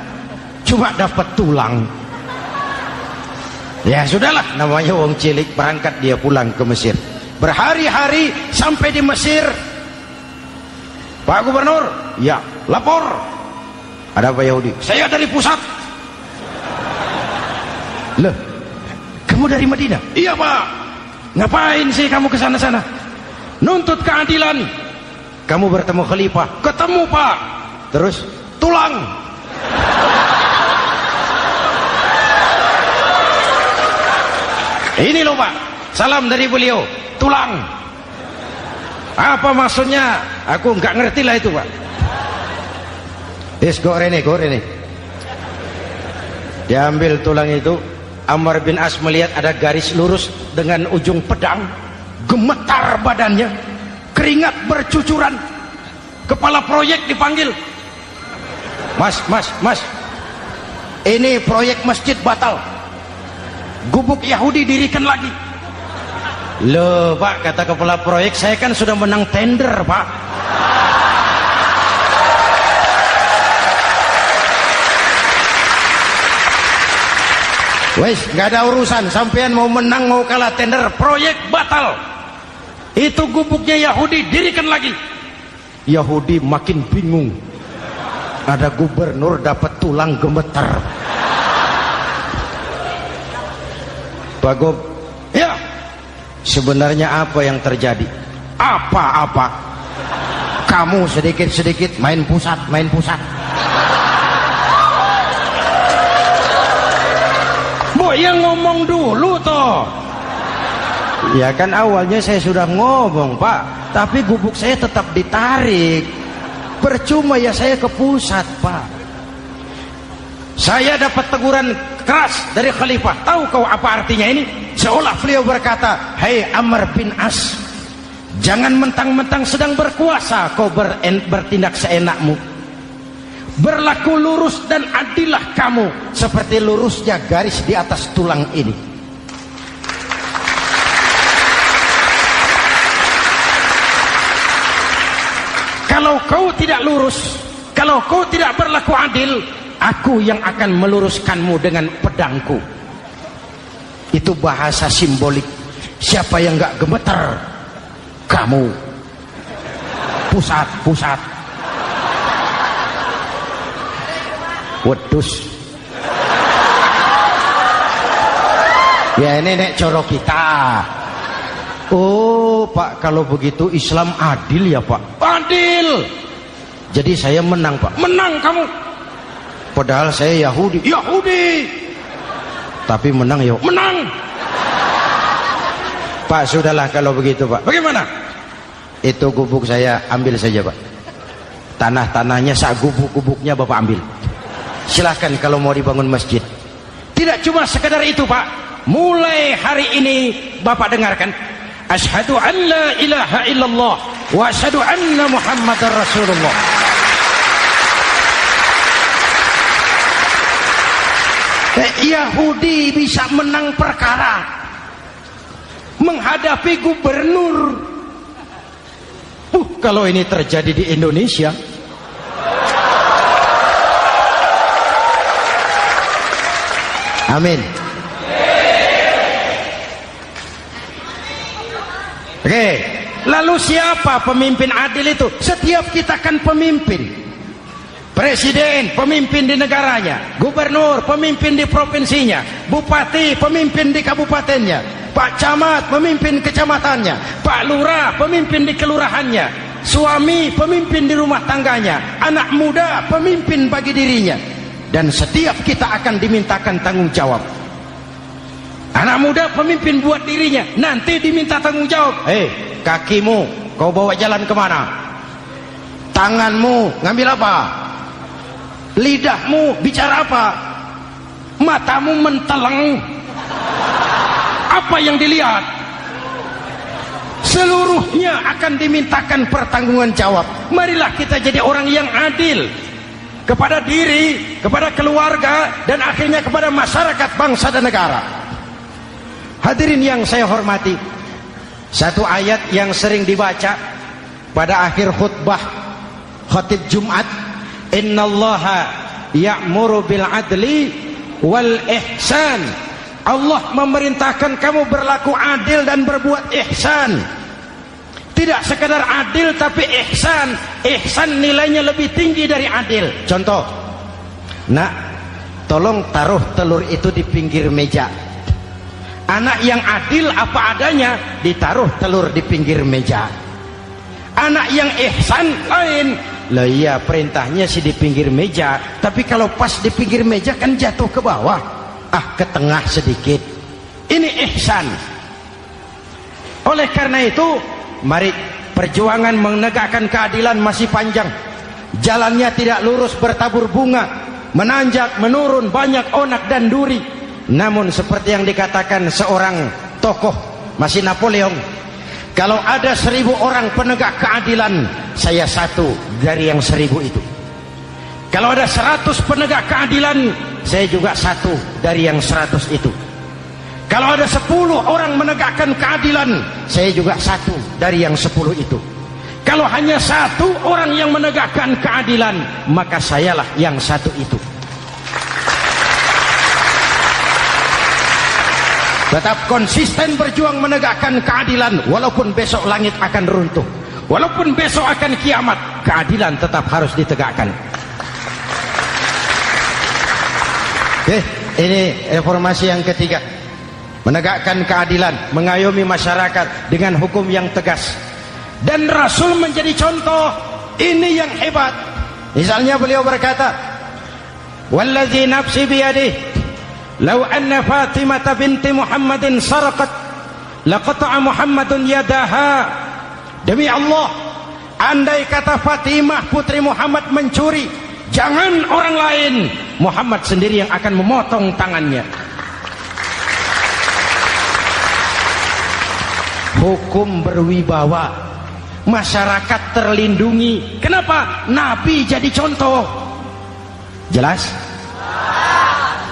cuma dapat tulang. Ya sudahlah, namanya wong cilik, berangkat dia pulang ke Mesir. Berhari-hari sampai di Mesir. Pak Gubernur, ya lapor. Ada apa Yahudi? Saya dari pusat. Loh, kamu dari Madinah? Iya Pak. Ngapain sih kamu ke sana-sana? Nuntut keadilan. Kamu bertemu Khalifah? Ketemu Pak. Terus tulang. Ini loh Pak, salam dari beliau, tulang. Apa maksudnya? Aku nggak ngerti lah itu Pak. Yes, go rene. Diambil tulang itu, Amr bin As melihat ada garis lurus dengan ujung pedang, gemetar badannya, keringat bercucuran. Kepala proyek dipanggil. Mas, ini proyek masjid batal. Gubuk Yahudi dirikan lagi. Loh Pak, kata kepala proyek, saya kan sudah menang tender Pak. Wes, nggak ada urusan, sampean mau menang mau kalah tender, proyek batal. Itu gubuknya Yahudi dirikan lagi. Yahudi makin bingung. Ada gubernur dapat tulang gemeter. Pak Gob, ya, sebenarnya apa yang terjadi? Apa-apa? Kamu sedikit-sedikit main pusat. Bo, yang ngomong dulu toh. Ya kan awalnya saya sudah ngomong Pak, tapi gubuk saya tetap ditarik. Percuma ya saya ke pusat Pak. Saya dapat teguran keras dari Khalifah. Tahu kau apa artinya ini? Seolah beliau berkata, "Hei Amr bin As, jangan mentang-mentang sedang berkuasa kau bertindak seenakmu. Berlaku lurus dan adillah kamu seperti lurusnya garis di atas tulang ini." Kalau kau tidak lurus, kalau kau tidak berlaku adil, aku yang akan meluruskanmu dengan pedangku. Itu bahasa simbolik. Siapa yang gak gemeter? Kamu. Pusat. Wedus. Ya ini nek coro kita. Oh Pak, kalau begitu Islam adil ya Pak? Adil. Jadi saya menang Pak. Menang kamu. Padahal saya Yahudi. Tapi menang ya. Menang. Pak, sudahlah kalau begitu Pak. Bagaimana? Itu gubuk saya ambil saja Pak. Tanah-tanahnya sak gubuk-gubuknya Bapak ambil. Silahkan kalau mau dibangun masjid. Tidak cuma sekedar itu Pak. Mulai hari ini Bapak dengarkan. Asyhadu an la ilaha illallah wa asyhadu anna Muhammadar Rasulullah. Yahudi bisa menang perkara menghadapi gubernur. Kalau ini terjadi di Indonesia, amin. Oke, lalu siapa pemimpin adil itu? Setiap kita kan pemimpin. Presiden, pemimpin di negaranya. Gubernur, pemimpin di provinsinya. Bupati, pemimpin di kabupatennya. Pak Camat, pemimpin kecamatannya. Pak Lurah, pemimpin di kelurahannya. Suami, pemimpin di rumah tangganya. Anak muda, pemimpin bagi dirinya. Dan setiap kita akan dimintakan tanggung jawab. Anak muda pemimpin buat dirinya, nanti diminta tanggung jawab. Kakimu kau bawa jalan kemana? Tanganmu ngambil apa? Lidahmu bicara apa? Matamu menteleng. Apa yang dilihat? Seluruhnya akan dimintakan pertanggungan jawab. Marilah kita jadi orang yang adil kepada diri, kepada keluarga, dan akhirnya kepada masyarakat, bangsa dan negara. Hadirin yang saya hormati, satu ayat yang sering dibaca pada akhir khutbah khatib Jumat, innallaha ya'muru bil adli wal ihsan. Allah memerintahkan kamu berlaku adil dan berbuat ihsan. Tidak sekadar adil tapi ihsan. Ihsan nilainya lebih tinggi dari adil. Contoh, nak, tolong taruh telur itu di pinggir meja. Anak yang adil apa adanya, ditaruh telur di pinggir meja. Anak yang ihsan lain. Lah iya, perintahnya sih di pinggir meja, tapi kalau pas di pinggir meja kan jatuh ke bawah. Ke tengah sedikit. Ini ihsan. Oleh karena itu, mari, perjuangan menegakkan keadilan masih panjang. Jalannya tidak lurus bertabur bunga, menanjak, menurun, banyak onak dan duri. Namun seperti yang dikatakan seorang tokoh, masih Napoleon, kalau ada 1000 orang penegak keadilan, saya satu dari yang 1000 itu. Kalau ada 100 penegak keadilan, saya juga satu dari yang 100 itu. Kalau ada 10 orang menegakkan keadilan, saya juga satu dari yang 10 itu. Kalau hanya 1 orang yang menegakkan keadilan, maka sayalah yang 1 itu. Tetap konsisten berjuang menegakkan keadilan, walaupun besok langit akan runtuh, walaupun besok akan kiamat, keadilan tetap harus ditegakkan. Oke, ini reformasi yang ketiga. Menegakkan keadilan, mengayomi masyarakat dengan hukum yang tegas. Dan Rasul menjadi contoh. Ini yang hebat. Misalnya beliau berkata, "Wallazi nafsi biyadihi, law anna Fatimah binti Muhammadin sarqat, laqata'a Muhammadun yadaha." Demi Allah, andai kata Fatimah putri Muhammad mencuri, jangan orang lain, Muhammad sendiri yang akan memotong tangannya. Hukum berwibawa, masyarakat terlindungi. Kenapa? Nabi jadi contoh. Jelas?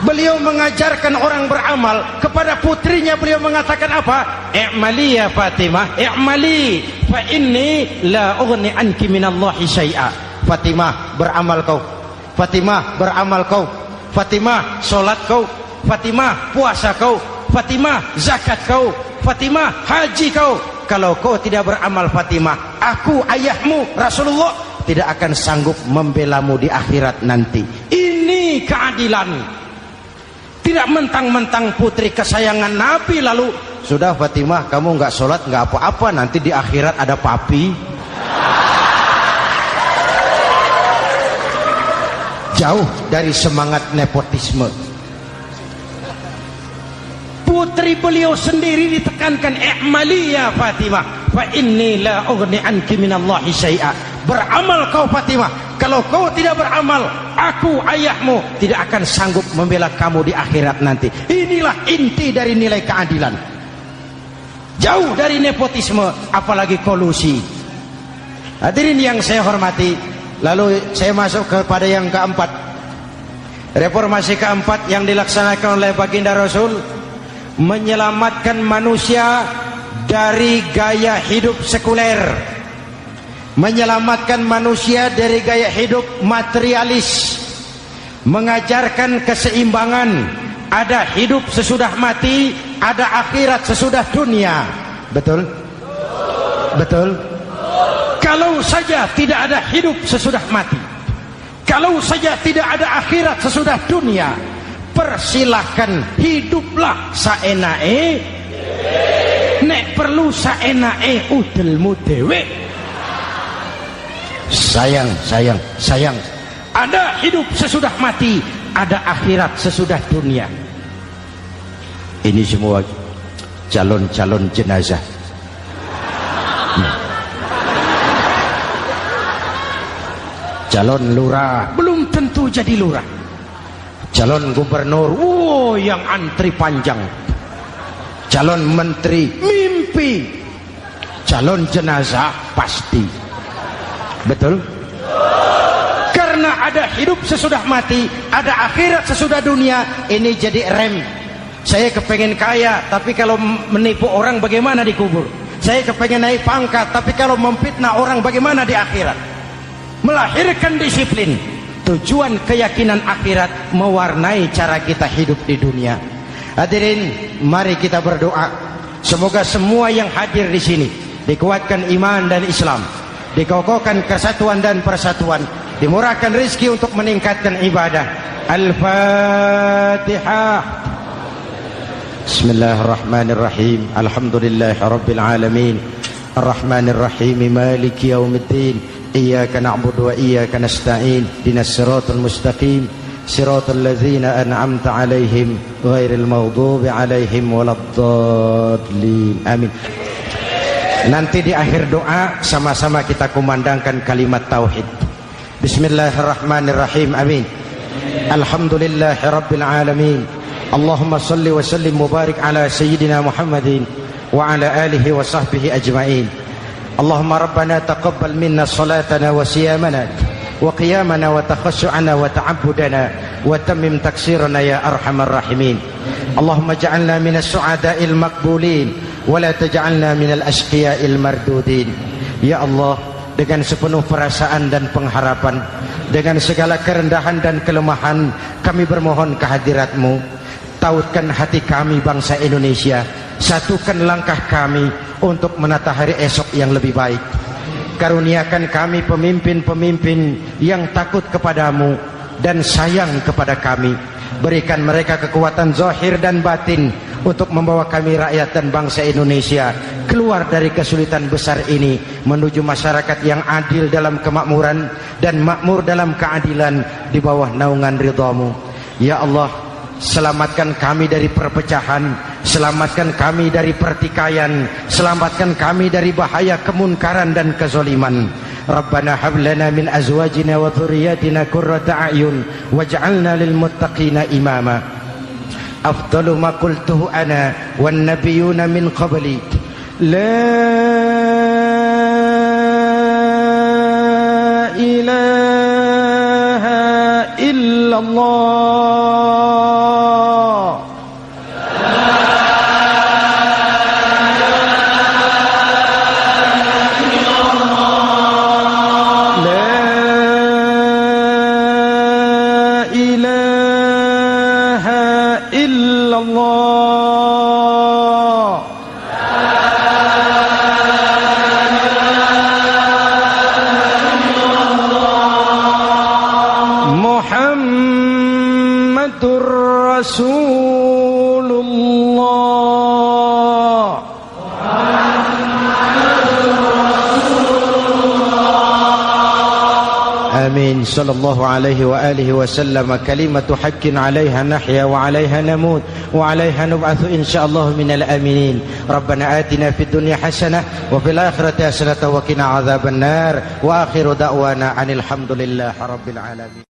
Beliau mengajarkan orang beramal. Kepada putrinya beliau mengatakan apa? I'mali ya Fatimah, i'mali, fa inni la ughni anki minallahi syai'a. Fatimah, beramal kau. Fatimah, beramal kau. Fatimah, solat kau. Fatimah, puasa kau. Fatimah, zakat kau. Fatimah, haji kau. Kalau kau tidak beramal Fatimah, aku ayahmu Rasulullah tidak akan sanggup membelamu di akhirat nanti. Ini keadilan. Tidak mentang-mentang putri kesayangan Nabi lalu sudah Fatimah kamu nggak sholat nggak apa-apa, nanti di akhirat ada papi. Jauh dari semangat nepotisme. Putri beliau sendiri ditekankan, i'mali ya Fatimah, fa inni la ughni anki minallahi syai'a. Beramal kau Fatimah, kalau kau tidak beramal, aku ayahmu tidak akan sanggup membela kamu di akhirat nanti. Inilah inti dari nilai keadilan. Jauh dari nepotisme, apalagi kolusi. Hadirin yang saya hormati, lalu saya masuk kepada yang keempat. Reformasi keempat yang dilaksanakan oleh baginda Rasul, menyelamatkan manusia dari gaya hidup sekuler, menyelamatkan manusia dari gaya hidup materialis, mengajarkan keseimbangan. Ada hidup sesudah mati, ada akhirat sesudah dunia. Betul? Betul? Kalau saja tidak ada hidup sesudah mati, kalau saja tidak ada akhirat sesudah dunia, persilahkan hiduplah saenae, nek perlu saenae udelmu dewe. Sayang. Ada hidup sesudah mati, ada akhirat sesudah dunia. Ini semua calon-calon jenazah. Calon lurah belum tentu jadi lurah. Calon gubernur, yang antri panjang. Calon menteri, mimpi. Calon jenazah, pasti. Betul? Karena ada hidup sesudah mati, ada akhirat sesudah dunia. Ini jadi rem. Saya kepengen kaya, tapi kalau menipu orang bagaimana di kubur? Saya kepengen naik pangkat, tapi kalau memfitnah orang bagaimana di akhirat? Melahirkan disiplin. Tujuan keyakinan akhirat mewarnai cara kita hidup di dunia. Hadirin, mari kita berdoa. Semoga semua yang hadir di sini dikuatkan iman dan Islam, dikokohkan kesatuan dan persatuan, dimurahkan rezeki untuk meningkatkan ibadah. Al-Fatihah. Bismillahirrahmanirrahim. Alhamdulillahirabbil alamin. Arrahmanirrahim. Maliki yaumiddin. Iyyaka na'budu wa iyyaka nasta'in. Ihdinas siratal mustaqim. Siratal ladzina an'amta 'alaihim ghairil maghdubi 'alaihim waladdallin. Amin. Nanti di akhir doa sama-sama kita kumandangkan kalimat tauhid. Bismillahirrahmanirrahim. Amin. Alhamdulillahirabbil alamin. Allahumma salli wa sallim mubarak ala sayyidina Muhammadin wa ala alihi wa sahbihi ajma'in. Allahumma rabbana taqabbal minna salatana wa siyamana wa qiyamana wa takhassu'ana wa ta'abbudana wa tammim taksirana ya arhamar rahimin. Allahumma ja'alna minas su'ada'il maqbulin wa la taj'alna minal ashqiya'il mardudin. Ya Allah, dengan sepenuh perasaan dan pengharapan, dengan segala kerendahan dan kelemahan, kami bermohon kehadirat-Mu. Tautkan hati kami bangsa Indonesia, satukan langkah kami untuk menata hari esok yang lebih baik. Karuniakan kami pemimpin-pemimpin yang takut kepadamu dan sayang kepada kami. Berikan mereka kekuatan zahir dan batin untuk membawa kami rakyat dan bangsa Indonesia keluar dari kesulitan besar ini menuju masyarakat yang adil dalam kemakmuran dan makmur dalam keadilan di bawah naungan ridha-Mu. Ya Allah, selamatkan kami dari perpecahan, selamatkan kami dari pertikaian, selamatkan kami dari bahaya kemunkaran dan kezaliman. Rabbana hab lana min azwajina wa dhurriyyatina qurrata a'yun waj'alna lil muttaqina imama. Afdalu ma qultuhu ana wan nabiyyuna min qabli. La ilaha illallah. صلى الله عليه وآله وسلم كلمة حق عليها نحيا وعليها نموت وعليها نبعث إن شاء الله من الآمنين. ربنا آتنا في الدنيا حسنة وفي الآخرة حسنة وقنا عذاب النار وآخر دعوانا أن الحمد لله رب العالمين.